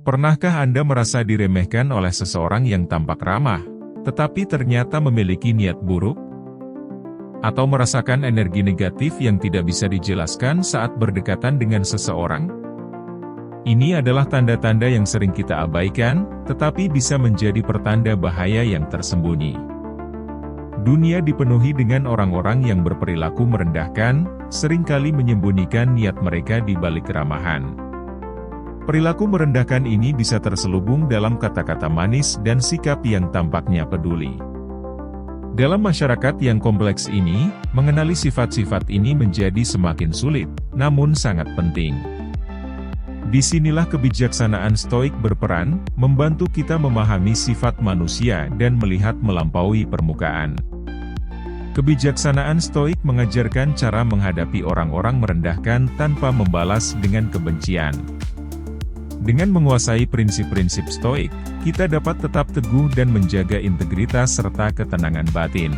Pernahkah Anda merasa diremehkan oleh seseorang yang tampak ramah, tetapi ternyata memiliki niat buruk? Atau merasakan energi negatif yang tidak bisa dijelaskan saat berdekatan dengan seseorang? Ini adalah tanda-tanda yang sering kita abaikan, tetapi bisa menjadi pertanda bahaya yang tersembunyi. Dunia dipenuhi dengan orang-orang yang berperilaku merendahkan, seringkali menyembunyikan niat mereka di balik keramahan. Perilaku merendahkan ini bisa terselubung dalam kata-kata manis dan sikap yang tampaknya peduli. Dalam masyarakat yang kompleks ini, mengenali sifat-sifat ini menjadi semakin sulit, namun sangat penting. Disinilah kebijaksanaan stoik berperan, membantu kita memahami sifat manusia dan melihat melampaui permukaan. Kebijaksanaan stoik mengajarkan cara menghadapi orang-orang merendahkan tanpa membalas dengan kebencian. Dengan menguasai prinsip-prinsip stoik, kita dapat tetap teguh dan menjaga integritas serta ketenangan batin.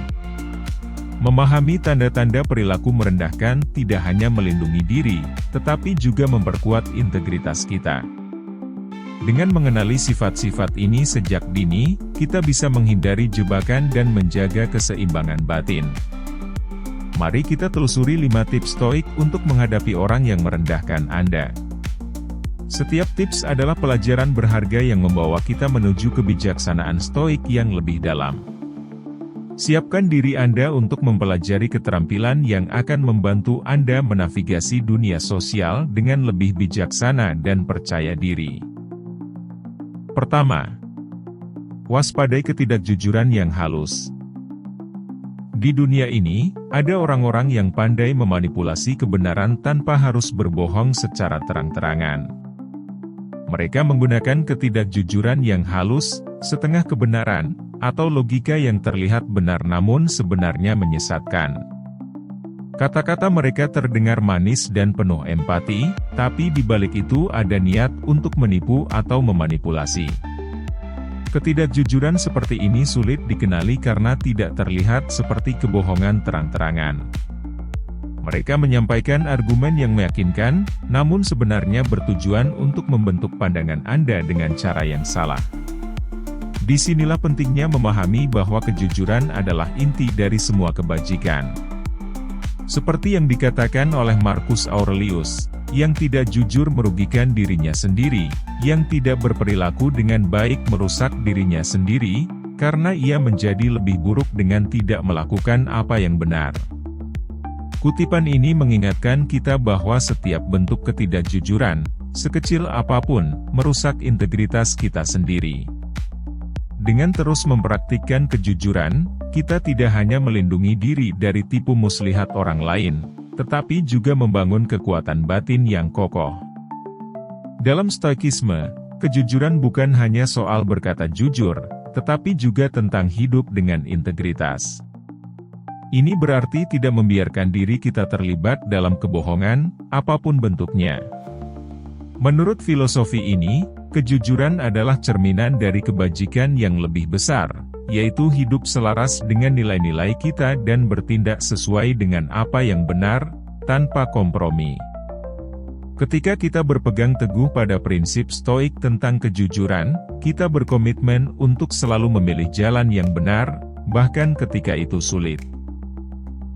Memahami tanda-tanda perilaku merendahkan tidak hanya melindungi diri, tetapi juga memperkuat integritas kita. Dengan mengenali sifat-sifat ini sejak dini, kita bisa menghindari jebakan dan menjaga keseimbangan batin. Mari kita telusuri 5 tips stoik untuk menghadapi orang yang merendahkan Anda. Setiap tips adalah pelajaran berharga yang membawa kita menuju kebijaksanaan stoik yang lebih dalam. Siapkan diri Anda untuk mempelajari keterampilan yang akan membantu Anda menavigasi dunia sosial dengan lebih bijaksana dan percaya diri. Pertama, waspadai ketidakjujuran yang halus. Di dunia ini, ada orang-orang yang pandai memanipulasi kebenaran tanpa harus berbohong secara terang-terangan. Mereka menggunakan ketidakjujuran yang halus, setengah kebenaran, atau logika yang terlihat benar namun sebenarnya menyesatkan. Kata-kata mereka terdengar manis dan penuh empati, tapi di balik itu ada niat untuk menipu atau memanipulasi. Ketidakjujuran seperti ini sulit dikenali karena tidak terlihat seperti kebohongan terang-terangan. Mereka menyampaikan argumen yang meyakinkan, namun sebenarnya bertujuan untuk membentuk pandangan Anda dengan cara yang salah. Disinilah pentingnya memahami bahwa kejujuran adalah inti dari semua kebajikan. Seperti yang dikatakan oleh Marcus Aurelius, yang tidak jujur merugikan dirinya sendiri, yang tidak berperilaku dengan baik merusak dirinya sendiri, karena ia menjadi lebih buruk dengan tidak melakukan apa yang benar. Kutipan ini mengingatkan kita bahwa setiap bentuk ketidakjujuran, sekecil apapun, merusak integritas kita sendiri. Dengan terus mempraktikkan kejujuran, kita tidak hanya melindungi diri dari tipu muslihat orang lain, tetapi juga membangun kekuatan batin yang kokoh. Dalam stoikisme, kejujuran bukan hanya soal berkata jujur, tetapi juga tentang hidup dengan integritas. Ini berarti tidak membiarkan diri kita terlibat dalam kebohongan, apapun bentuknya. Menurut filosofi ini, kejujuran adalah cerminan dari kebajikan yang lebih besar, yaitu hidup selaras dengan nilai-nilai kita dan bertindak sesuai dengan apa yang benar, tanpa kompromi. Ketika kita berpegang teguh pada prinsip stoik tentang kejujuran, kita berkomitmen untuk selalu memilih jalan yang benar, bahkan ketika itu sulit.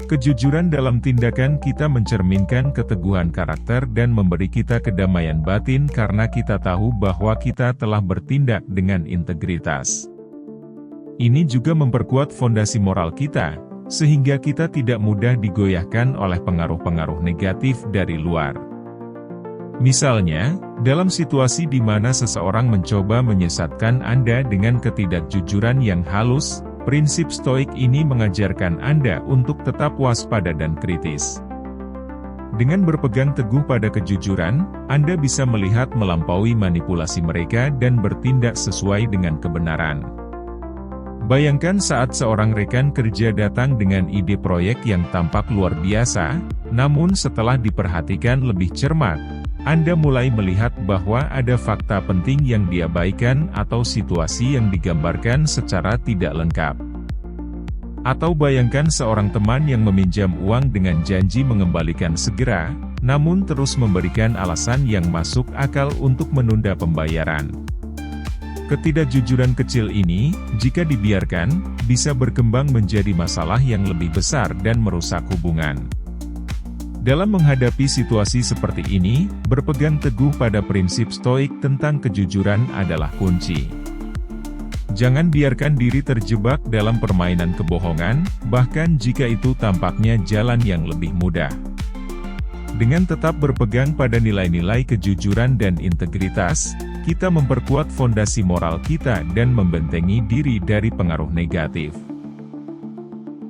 Kejujuran dalam tindakan kita mencerminkan keteguhan karakter dan memberi kita kedamaian batin karena kita tahu bahwa kita telah bertindak dengan integritas. Ini juga memperkuat fondasi moral kita, sehingga kita tidak mudah digoyahkan oleh pengaruh-pengaruh negatif dari luar. Misalnya, dalam situasi di mana seseorang mencoba menyesatkan Anda dengan ketidakjujuran yang halus, prinsip stoik ini mengajarkan Anda untuk tetap waspada dan kritis. Dengan berpegang teguh pada kejujuran, Anda bisa melihat melampaui manipulasi mereka dan bertindak sesuai dengan kebenaran. Bayangkan saat seorang rekan kerja datang dengan ide proyek yang tampak luar biasa, namun setelah diperhatikan lebih cermat, Anda mulai melihat bahwa ada fakta penting yang diabaikan atau situasi yang digambarkan secara tidak lengkap. Atau bayangkan seorang teman yang meminjam uang dengan janji mengembalikan segera, namun terus memberikan alasan yang masuk akal untuk menunda pembayaran. Ketidakjujuran kecil ini, jika dibiarkan, bisa berkembang menjadi masalah yang lebih besar dan merusak hubungan. Dalam menghadapi situasi seperti ini, berpegang teguh pada prinsip stoik tentang kejujuran adalah kunci. Jangan biarkan diri terjebak dalam permainan kebohongan, bahkan jika itu tampaknya jalan yang lebih mudah. Dengan tetap berpegang pada nilai-nilai kejujuran dan integritas, kita memperkuat fondasi moral kita dan membentengi diri dari pengaruh negatif.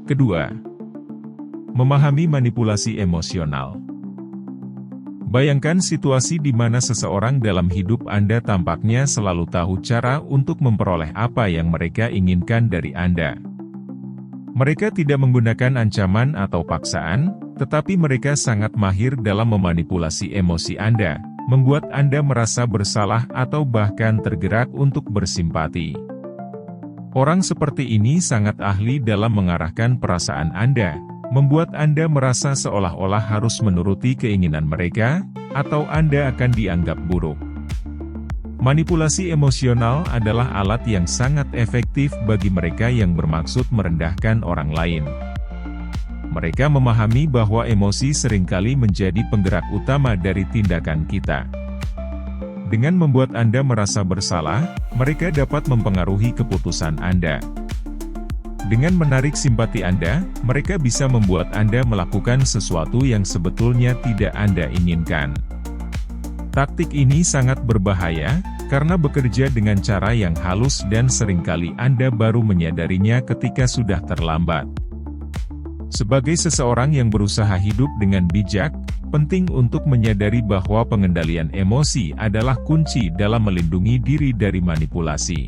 Kedua, memahami manipulasi emosional. Bayangkan situasi di mana seseorang dalam hidup Anda tampaknya selalu tahu cara untuk memperoleh apa yang mereka inginkan dari Anda. Mereka tidak menggunakan ancaman atau paksaan, tetapi mereka sangat mahir dalam memanipulasi emosi Anda, membuat Anda merasa bersalah atau bahkan tergerak untuk bersimpati. Orang seperti ini sangat ahli dalam mengarahkan perasaan Anda, membuat Anda merasa seolah-olah harus menuruti keinginan mereka, atau Anda akan dianggap buruk. Manipulasi emosional adalah alat yang sangat efektif bagi mereka yang bermaksud merendahkan orang lain. Mereka memahami bahwa emosi seringkali menjadi penggerak utama dari tindakan kita. Dengan membuat Anda merasa bersalah, mereka dapat mempengaruhi keputusan Anda. Dengan menarik simpati Anda, mereka bisa membuat Anda melakukan sesuatu yang sebetulnya tidak Anda inginkan. Taktik ini sangat berbahaya, karena bekerja dengan cara yang halus dan seringkali Anda baru menyadarinya ketika sudah terlambat. Sebagai seseorang yang berusaha hidup dengan bijak, penting untuk menyadari bahwa pengendalian emosi adalah kunci dalam melindungi diri dari manipulasi.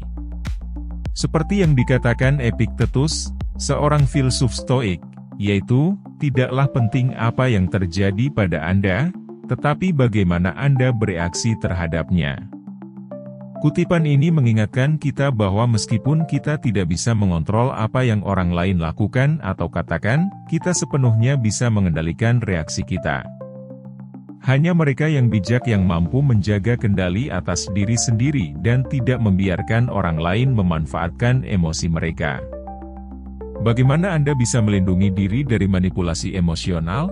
Seperti yang dikatakan Epictetus, seorang filsuf Stoik, yaitu, tidaklah penting apa yang terjadi pada Anda, tetapi bagaimana Anda bereaksi terhadapnya. Kutipan ini mengingatkan kita bahwa meskipun kita tidak bisa mengontrol apa yang orang lain lakukan atau katakan, kita sepenuhnya bisa mengendalikan reaksi kita. Hanya mereka yang bijak yang mampu menjaga kendali atas diri sendiri dan tidak membiarkan orang lain memanfaatkan emosi mereka. Bagaimana Anda bisa melindungi diri dari manipulasi emosional?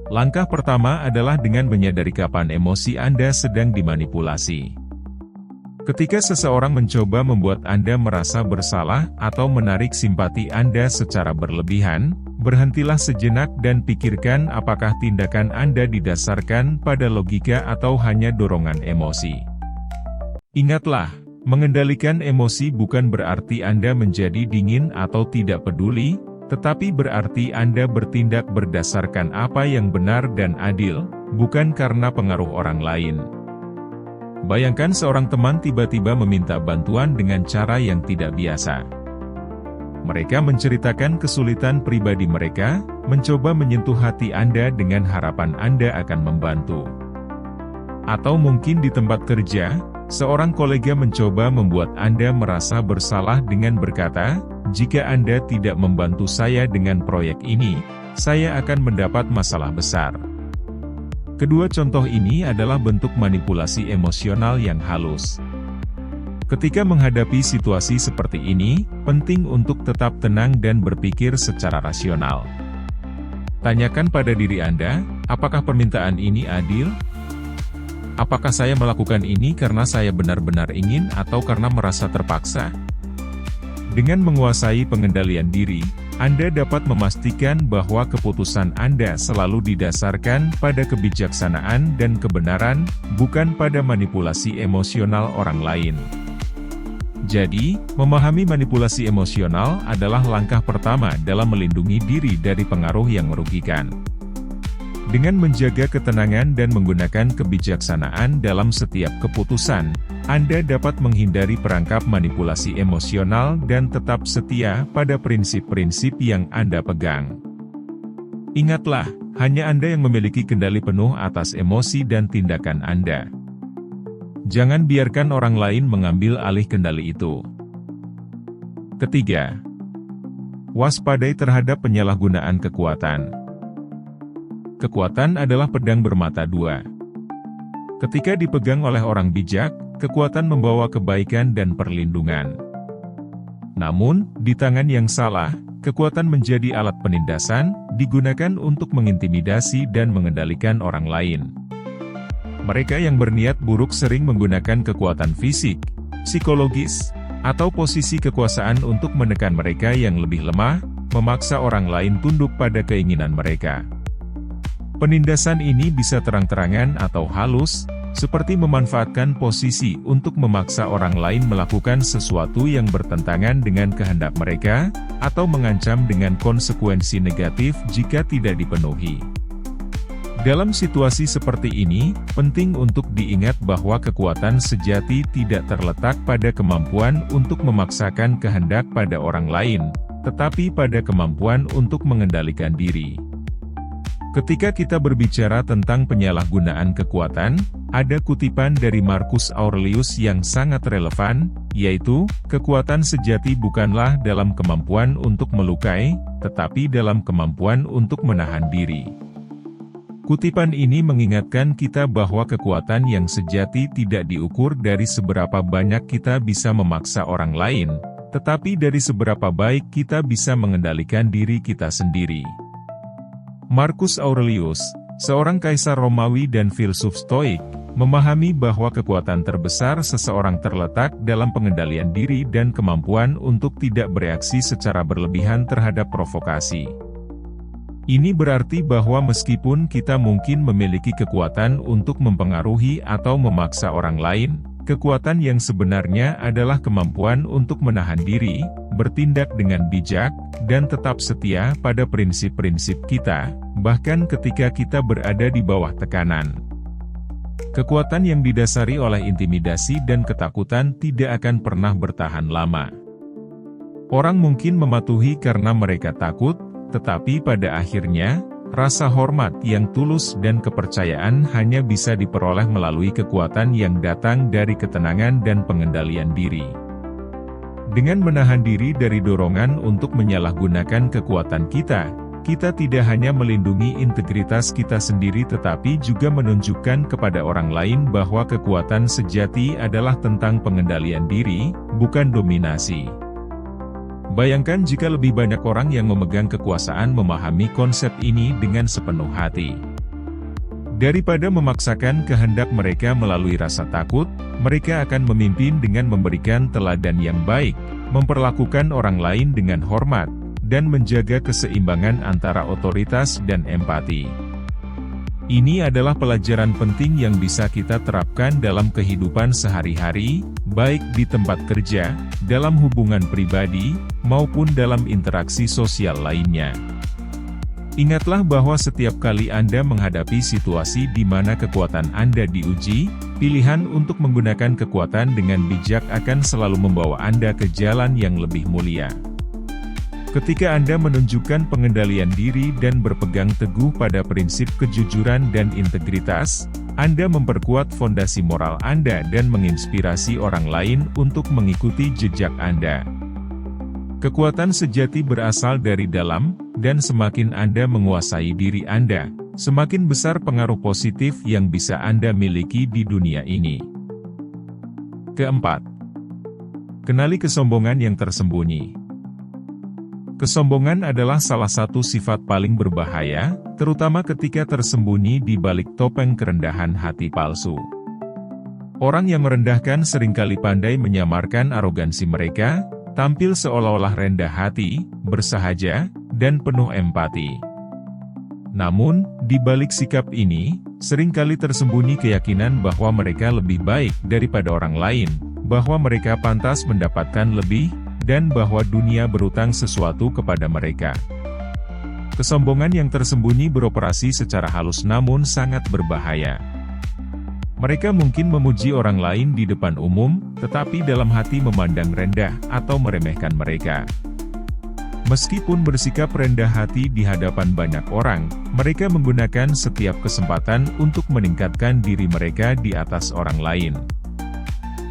Langkah pertama adalah dengan menyadari kapan emosi Anda sedang dimanipulasi. Ketika seseorang mencoba membuat Anda merasa bersalah atau menarik simpati Anda secara berlebihan, berhentilah sejenak dan pikirkan apakah tindakan Anda didasarkan pada logika atau hanya dorongan emosi. Ingatlah, mengendalikan emosi bukan berarti Anda menjadi dingin atau tidak peduli, tetapi berarti Anda bertindak berdasarkan apa yang benar dan adil, bukan karena pengaruh orang lain. Bayangkan seorang teman tiba-tiba meminta bantuan dengan cara yang tidak biasa. Mereka menceritakan kesulitan pribadi mereka, mencoba menyentuh hati Anda dengan harapan Anda akan membantu. Atau mungkin di tempat kerja, seorang kolega mencoba membuat Anda merasa bersalah dengan berkata, "Jika Anda tidak membantu saya dengan proyek ini, saya akan mendapat masalah besar." Kedua contoh ini adalah bentuk manipulasi emosional yang halus. Ketika menghadapi situasi seperti ini, penting untuk tetap tenang dan berpikir secara rasional. Tanyakan pada diri Anda, apakah permintaan ini adil? Apakah saya melakukan ini karena saya benar-benar ingin atau karena merasa terpaksa? Dengan menguasai pengendalian diri, Anda dapat memastikan bahwa keputusan Anda selalu didasarkan pada kebijaksanaan dan kebenaran, bukan pada manipulasi emosional orang lain. Jadi, memahami manipulasi emosional adalah langkah pertama dalam melindungi diri dari pengaruh yang merugikan. Dengan menjaga ketenangan dan menggunakan kebijaksanaan dalam setiap keputusan, Anda dapat menghindari perangkap manipulasi emosional dan tetap setia pada prinsip-prinsip yang Anda pegang. Ingatlah, hanya Anda yang memiliki kendali penuh atas emosi dan tindakan Anda. Jangan biarkan orang lain mengambil alih kendali itu. Ketiga, waspadai terhadap penyalahgunaan kekuatan. Kekuatan adalah pedang bermata dua. Ketika dipegang oleh orang bijak, kekuatan membawa kebaikan dan perlindungan. Namun, di tangan yang salah, kekuatan menjadi alat penindasan, digunakan untuk mengintimidasi dan mengendalikan orang lain. Mereka yang berniat buruk sering menggunakan kekuatan fisik, psikologis, atau posisi kekuasaan untuk menekan mereka yang lebih lemah, memaksa orang lain tunduk pada keinginan mereka. Penindasan ini bisa terang-terangan atau halus, seperti memanfaatkan posisi untuk memaksa orang lain melakukan sesuatu yang bertentangan dengan kehendak mereka, atau mengancam dengan konsekuensi negatif jika tidak dipenuhi. Dalam situasi seperti ini, penting untuk diingat bahwa kekuatan sejati tidak terletak pada kemampuan untuk memaksakan kehendak pada orang lain, tetapi pada kemampuan untuk mengendalikan diri. Ketika kita berbicara tentang penyalahgunaan kekuatan, ada kutipan dari Marcus Aurelius yang sangat relevan, yaitu, kekuatan sejati bukanlah dalam kemampuan untuk melukai, tetapi dalam kemampuan untuk menahan diri. Kutipan ini mengingatkan kita bahwa kekuatan yang sejati tidak diukur dari seberapa banyak kita bisa memaksa orang lain, tetapi dari seberapa baik kita bisa mengendalikan diri kita sendiri. Marcus Aurelius, seorang kaisar Romawi dan filsuf Stoik, memahami bahwa kekuatan terbesar seseorang terletak dalam pengendalian diri dan kemampuan untuk tidak bereaksi secara berlebihan terhadap provokasi. Ini berarti bahwa meskipun kita mungkin memiliki kekuatan untuk mempengaruhi atau memaksa orang lain, kekuatan yang sebenarnya adalah kemampuan untuk menahan diri, bertindak dengan bijak, dan tetap setia pada prinsip-prinsip kita, bahkan ketika kita berada di bawah tekanan. Kekuatan yang didasari oleh intimidasi dan ketakutan tidak akan pernah bertahan lama. Orang mungkin mematuhi karena mereka takut, tetapi pada akhirnya, rasa hormat yang tulus dan kepercayaan hanya bisa diperoleh melalui kekuatan yang datang dari ketenangan dan pengendalian diri. Dengan menahan diri dari dorongan untuk menyalahgunakan kekuatan kita tidak hanya melindungi integritas kita sendiri tetapi juga menunjukkan kepada orang lain bahwa kekuatan sejati adalah tentang pengendalian diri, bukan dominasi. Bayangkan jika lebih banyak orang yang memegang kekuasaan memahami konsep ini dengan sepenuh hati. Daripada memaksakan kehendak mereka melalui rasa takut, mereka akan memimpin dengan memberikan teladan yang baik, memperlakukan orang lain dengan hormat, dan menjaga keseimbangan antara otoritas dan empati. Ini adalah pelajaran penting yang bisa kita terapkan dalam kehidupan sehari-hari, baik di tempat kerja, dalam hubungan pribadi, maupun dalam interaksi sosial lainnya. Ingatlah bahwa setiap kali Anda menghadapi situasi di mana kekuatan Anda diuji, pilihan untuk menggunakan kekuatan dengan bijak akan selalu membawa Anda ke jalan yang lebih mulia. Ketika Anda menunjukkan pengendalian diri dan berpegang teguh pada prinsip kejujuran dan integritas, Anda memperkuat fondasi moral Anda dan menginspirasi orang lain untuk mengikuti jejak Anda. Kekuatan sejati berasal dari dalam, dan semakin Anda menguasai diri Anda, semakin besar pengaruh positif yang bisa Anda miliki di dunia ini. Keempat, kenali kesombongan yang tersembunyi. Kesombongan adalah salah satu sifat paling berbahaya, terutama ketika tersembunyi di balik topeng kerendahan hati palsu. Orang yang merendahkan seringkali pandai menyamarkan arogansi mereka, tampil seolah-olah rendah hati, bersahaja, dan penuh empati. Namun, di balik sikap ini, seringkali tersembunyi keyakinan bahwa mereka lebih baik daripada orang lain, bahwa mereka pantas mendapatkan lebih, dan bahwa dunia berutang sesuatu kepada mereka. Kesombongan yang tersembunyi beroperasi secara halus namun sangat berbahaya. Mereka mungkin memuji orang lain di depan umum, tetapi dalam hati memandang rendah atau meremehkan mereka. Meskipun bersikap rendah hati di hadapan banyak orang, mereka menggunakan setiap kesempatan untuk meningkatkan diri mereka di atas orang lain.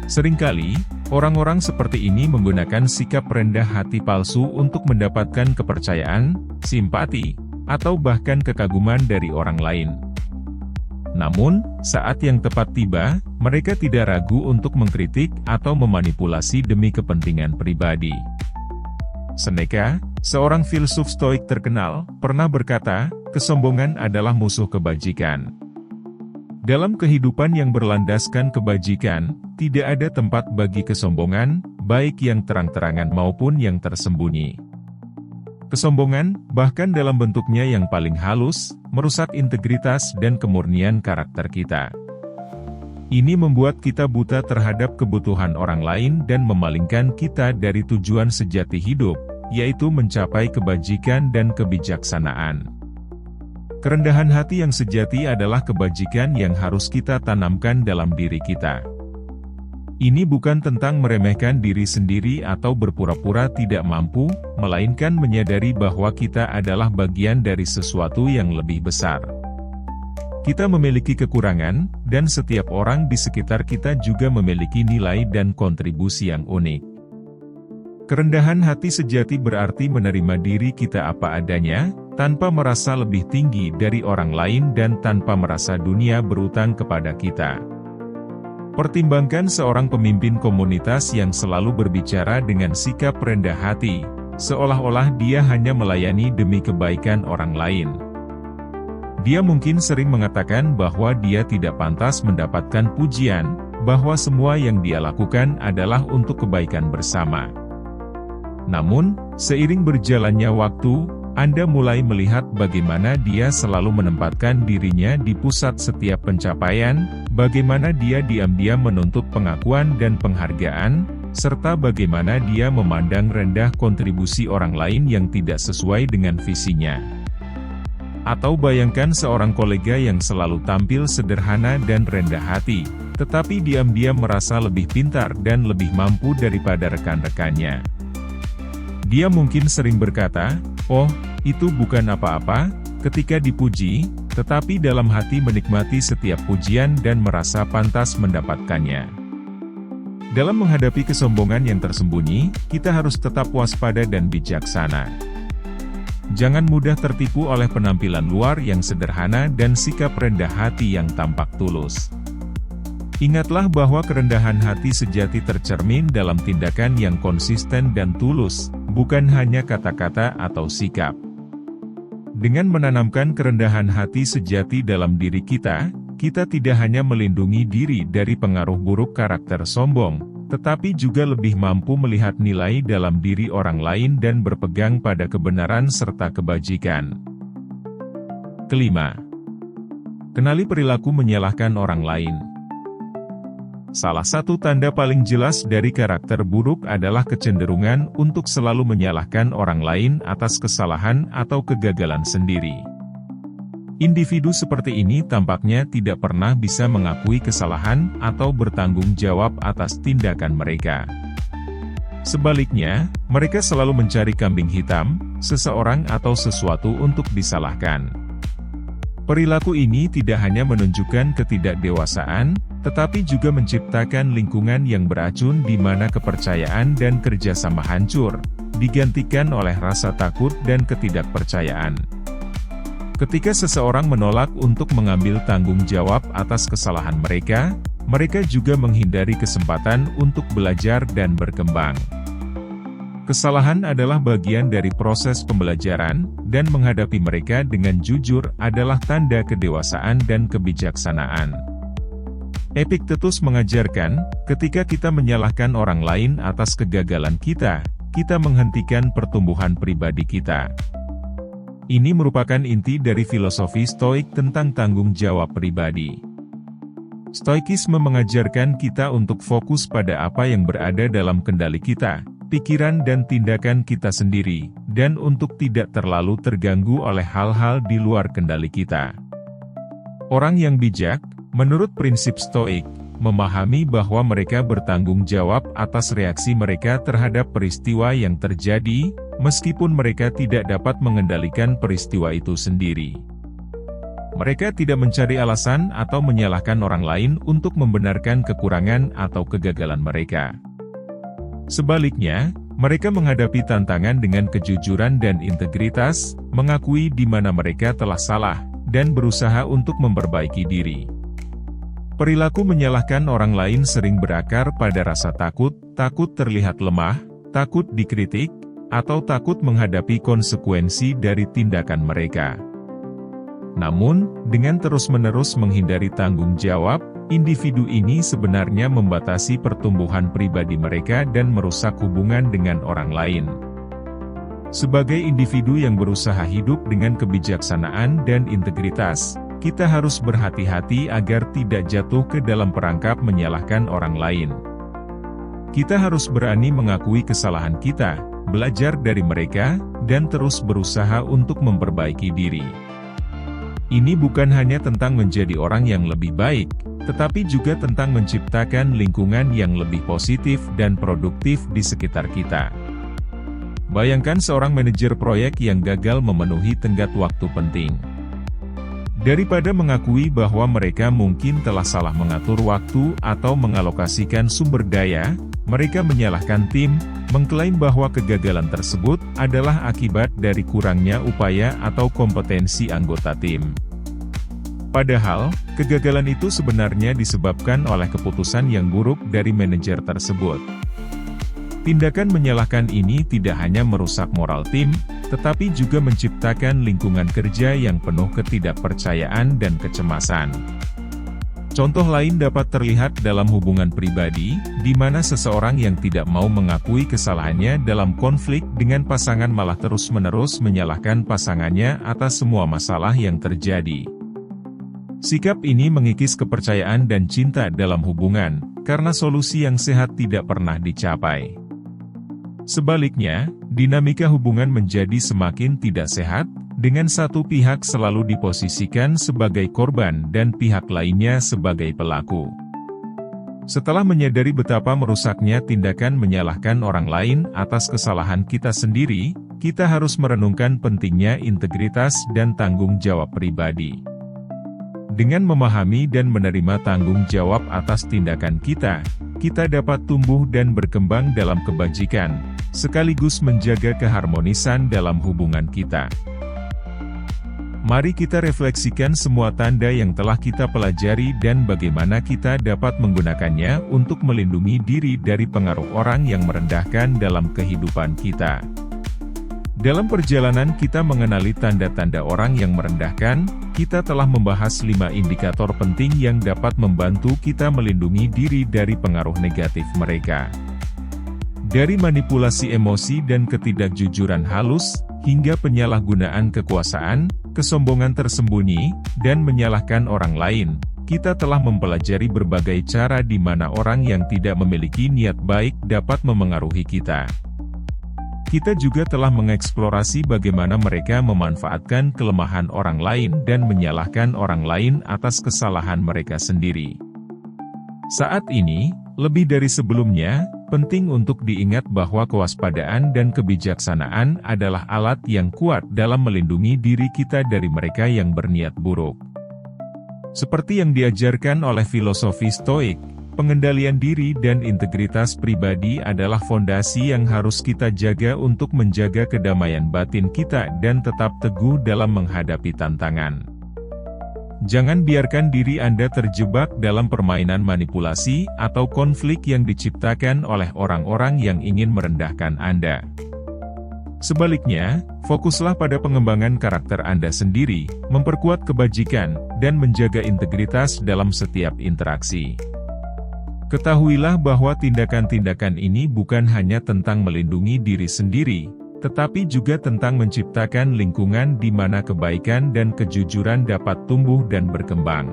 Seringkali, orang-orang seperti ini menggunakan sikap rendah hati palsu untuk mendapatkan kepercayaan, simpati, atau bahkan kekaguman dari orang lain. Namun, saat yang tepat tiba, mereka tidak ragu untuk mengkritik atau memanipulasi demi kepentingan pribadi. Seneca, seorang filsuf Stoik terkenal, pernah berkata, kesombongan adalah musuh kebajikan. Dalam kehidupan yang berlandaskan kebajikan, tidak ada tempat bagi kesombongan, baik yang terang-terangan maupun yang tersembunyi. Kesombongan, bahkan dalam bentuknya yang paling halus, merusak integritas dan kemurnian karakter kita. Ini membuat kita buta terhadap kebutuhan orang lain dan memalingkan kita dari tujuan sejati hidup, yaitu mencapai kebajikan dan kebijaksanaan. Kerendahan hati yang sejati adalah kebajikan yang harus kita tanamkan dalam diri kita. Ini bukan tentang meremehkan diri sendiri atau berpura-pura tidak mampu, melainkan menyadari bahwa kita adalah bagian dari sesuatu yang lebih besar. Kita memiliki kekurangan, dan setiap orang di sekitar kita juga memiliki nilai dan kontribusi yang unik. Kerendahan hati sejati berarti menerima diri kita apa adanya, tanpa merasa lebih tinggi dari orang lain dan tanpa merasa dunia berutang kepada kita. Pertimbangkan seorang pemimpin komunitas yang selalu berbicara dengan sikap rendah hati, seolah-olah dia hanya melayani demi kebaikan orang lain. Dia mungkin sering mengatakan bahwa dia tidak pantas mendapatkan pujian, bahwa semua yang dia lakukan adalah untuk kebaikan bersama. Namun, seiring berjalannya waktu, Anda mulai melihat bagaimana dia selalu menempatkan dirinya di pusat setiap pencapaian, bagaimana dia diam-diam menuntut pengakuan dan penghargaan, serta bagaimana dia memandang rendah kontribusi orang lain yang tidak sesuai dengan visinya. Atau bayangkan seorang kolega yang selalu tampil sederhana dan rendah hati, tetapi diam-diam merasa lebih pintar dan lebih mampu daripada rekan-rekannya. Dia mungkin sering berkata, "Oh, itu bukan apa-apa," ketika dipuji, tetapi dalam hati menikmati setiap pujian dan merasa pantas mendapatkannya. Dalam menghadapi kesombongan yang tersembunyi, kita harus tetap waspada dan bijaksana. Jangan mudah tertipu oleh penampilan luar yang sederhana dan sikap rendah hati yang tampak tulus. Ingatlah bahwa kerendahan hati sejati tercermin dalam tindakan yang konsisten dan tulus, bukan hanya kata-kata atau sikap. Dengan menanamkan kerendahan hati sejati dalam diri kita, kita tidak hanya melindungi diri dari pengaruh buruk karakter sombong, tetapi juga lebih mampu melihat nilai dalam diri orang lain dan berpegang pada kebenaran serta kebajikan. Kelima, kenali perilaku menyalahkan orang lain. Salah satu tanda paling jelas dari karakter buruk adalah kecenderungan untuk selalu menyalahkan orang lain atas kesalahan atau kegagalan sendiri. Individu seperti ini tampaknya tidak pernah bisa mengakui kesalahan atau bertanggung jawab atas tindakan mereka. Sebaliknya, mereka selalu mencari kambing hitam, seseorang atau sesuatu untuk disalahkan. Perilaku ini tidak hanya menunjukkan ketidakdewasaan, tetapi juga menciptakan lingkungan yang beracun di mana kepercayaan dan kerjasama hancur, digantikan oleh rasa takut dan ketidakpercayaan. Ketika seseorang menolak untuk mengambil tanggung jawab atas kesalahan mereka, mereka juga menghindari kesempatan untuk belajar dan berkembang. Kesalahan adalah bagian dari proses pembelajaran, dan menghadapi mereka dengan jujur adalah tanda kedewasaan dan kebijaksanaan. Epictetus mengajarkan, ketika kita menyalahkan orang lain atas kegagalan kita, kita menghentikan pertumbuhan pribadi kita. Ini merupakan inti dari filosofi Stoik tentang tanggung jawab pribadi. Stoikisme mengajarkan kita untuk fokus pada apa yang berada dalam kendali kita, pikiran dan tindakan kita sendiri, dan untuk tidak terlalu terganggu oleh hal-hal di luar kendali kita. Orang yang bijak, menurut prinsip Stoik, memahami bahwa mereka bertanggung jawab atas reaksi mereka terhadap peristiwa yang terjadi, meskipun mereka tidak dapat mengendalikan peristiwa itu sendiri. Mereka tidak mencari alasan atau menyalahkan orang lain untuk membenarkan kekurangan atau kegagalan mereka. Sebaliknya, mereka menghadapi tantangan dengan kejujuran dan integritas, mengakui di mana mereka telah salah, dan berusaha untuk memperbaiki diri. Perilaku menyalahkan orang lain sering berakar pada rasa takut, takut terlihat lemah, takut dikritik, atau takut menghadapi konsekuensi dari tindakan mereka. Namun, dengan terus-menerus menghindari tanggung jawab, individu ini sebenarnya membatasi pertumbuhan pribadi mereka dan merusak hubungan dengan orang lain. Sebagai individu yang berusaha hidup dengan kebijaksanaan dan integritas, kita harus berhati-hati agar tidak jatuh ke dalam perangkap menyalahkan orang lain. Kita harus berani mengakui kesalahan kita, belajar dari mereka, dan terus berusaha untuk memperbaiki diri. Ini bukan hanya tentang menjadi orang yang lebih baik, tetapi juga tentang menciptakan lingkungan yang lebih positif dan produktif di sekitar kita. Bayangkan seorang manajer proyek yang gagal memenuhi tenggat waktu penting. Daripada mengakui bahwa mereka mungkin telah salah mengatur waktu atau mengalokasikan sumber daya, mereka menyalahkan tim, mengklaim bahwa kegagalan tersebut adalah akibat dari kurangnya upaya atau kompetensi anggota tim. Padahal, kegagalan itu sebenarnya disebabkan oleh keputusan yang buruk dari manajer tersebut. Tindakan menyalahkan ini tidak hanya merusak moral tim, tetapi juga menciptakan lingkungan kerja yang penuh ketidakpercayaan dan kecemasan. Contoh lain dapat terlihat dalam hubungan pribadi, di mana seseorang yang tidak mau mengakui kesalahannya dalam konflik dengan pasangan malah terus-menerus menyalahkan pasangannya atas semua masalah yang terjadi. Sikap ini mengikis kepercayaan dan cinta dalam hubungan, karena solusi yang sehat tidak pernah dicapai. Sebaliknya, dinamika hubungan menjadi semakin tidak sehat, dengan satu pihak selalu diposisikan sebagai korban dan pihak lainnya sebagai pelaku. Setelah menyadari betapa merusaknya tindakan menyalahkan orang lain atas kesalahan kita sendiri, kita harus merenungkan pentingnya integritas dan tanggung jawab pribadi. Dengan memahami dan menerima tanggung jawab atas tindakan kita, kita dapat tumbuh dan berkembang dalam kebajikan, sekaligus menjaga keharmonisan dalam hubungan kita. Mari kita refleksikan semua tanda yang telah kita pelajari dan bagaimana kita dapat menggunakannya untuk melindungi diri dari pengaruh orang yang merendahkan dalam kehidupan kita. Dalam perjalanan kita mengenali tanda-tanda orang yang merendahkan, kita telah membahas 5 indikator penting yang dapat membantu kita melindungi diri dari pengaruh negatif mereka. Dari manipulasi emosi dan ketidakjujuran halus, hingga penyalahgunaan kekuasaan, kesombongan tersembunyi, dan menyalahkan orang lain, kita telah mempelajari berbagai cara di mana orang yang tidak memiliki niat baik dapat memengaruhi kita. Kita juga telah mengeksplorasi bagaimana mereka memanfaatkan kelemahan orang lain dan menyalahkan orang lain atas kesalahan mereka sendiri. Saat ini, lebih dari sebelumnya, penting untuk diingat bahwa kewaspadaan dan kebijaksanaan adalah alat yang kuat dalam melindungi diri kita dari mereka yang berniat buruk. Seperti yang diajarkan oleh filosofi Stoik, pengendalian diri dan integritas pribadi adalah fondasi yang harus kita jaga untuk menjaga kedamaian batin kita dan tetap teguh dalam menghadapi tantangan. Jangan biarkan diri Anda terjebak dalam permainan manipulasi atau konflik yang diciptakan oleh orang-orang yang ingin merendahkan Anda. Sebaliknya, fokuslah pada pengembangan karakter Anda sendiri, memperkuat kebajikan, dan menjaga integritas dalam setiap interaksi. Ketahuilah bahwa tindakan-tindakan ini bukan hanya tentang melindungi diri sendiri, tetapi juga tentang menciptakan lingkungan di mana kebaikan dan kejujuran dapat tumbuh dan berkembang.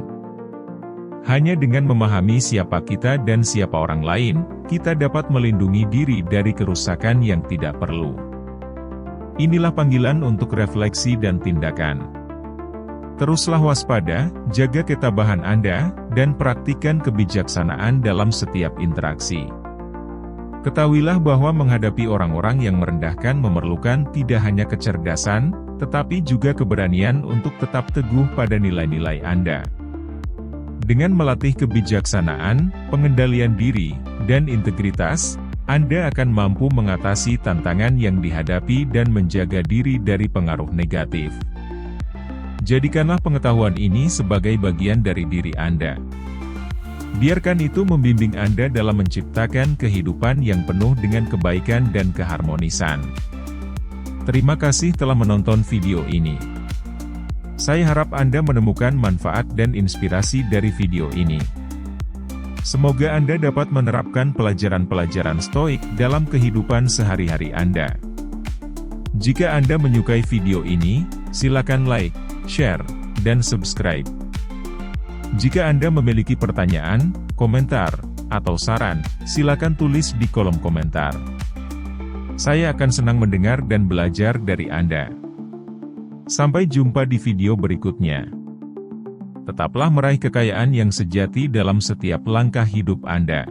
Hanya dengan memahami siapa kita dan siapa orang lain, kita dapat melindungi diri dari kerusakan yang tidak perlu. Inilah panggilan untuk refleksi dan tindakan. Teruslah waspada, jaga ketabahan Anda, dan praktikkan kebijaksanaan dalam setiap interaksi. Ketahuilah bahwa menghadapi orang-orang yang merendahkan memerlukan tidak hanya kecerdasan, tetapi juga keberanian untuk tetap teguh pada nilai-nilai Anda. Dengan melatih kebijaksanaan, pengendalian diri, dan integritas, Anda akan mampu mengatasi tantangan yang dihadapi dan menjaga diri dari pengaruh negatif. Jadikanlah pengetahuan ini sebagai bagian dari diri Anda. Biarkan itu membimbing Anda dalam menciptakan kehidupan yang penuh dengan kebaikan dan keharmonisan. Terima kasih telah menonton video ini. Saya harap Anda menemukan manfaat dan inspirasi dari video ini. Semoga Anda dapat menerapkan pelajaran-pelajaran stoik dalam kehidupan sehari-hari Anda. Jika Anda menyukai video ini, silakan like, share, dan subscribe. Jika Anda memiliki pertanyaan, komentar, atau saran, silakan tulis di kolom komentar. Saya akan senang mendengar dan belajar dari Anda. Sampai jumpa di video berikutnya. Tetaplah meraih kekayaan yang sejati dalam setiap langkah hidup Anda.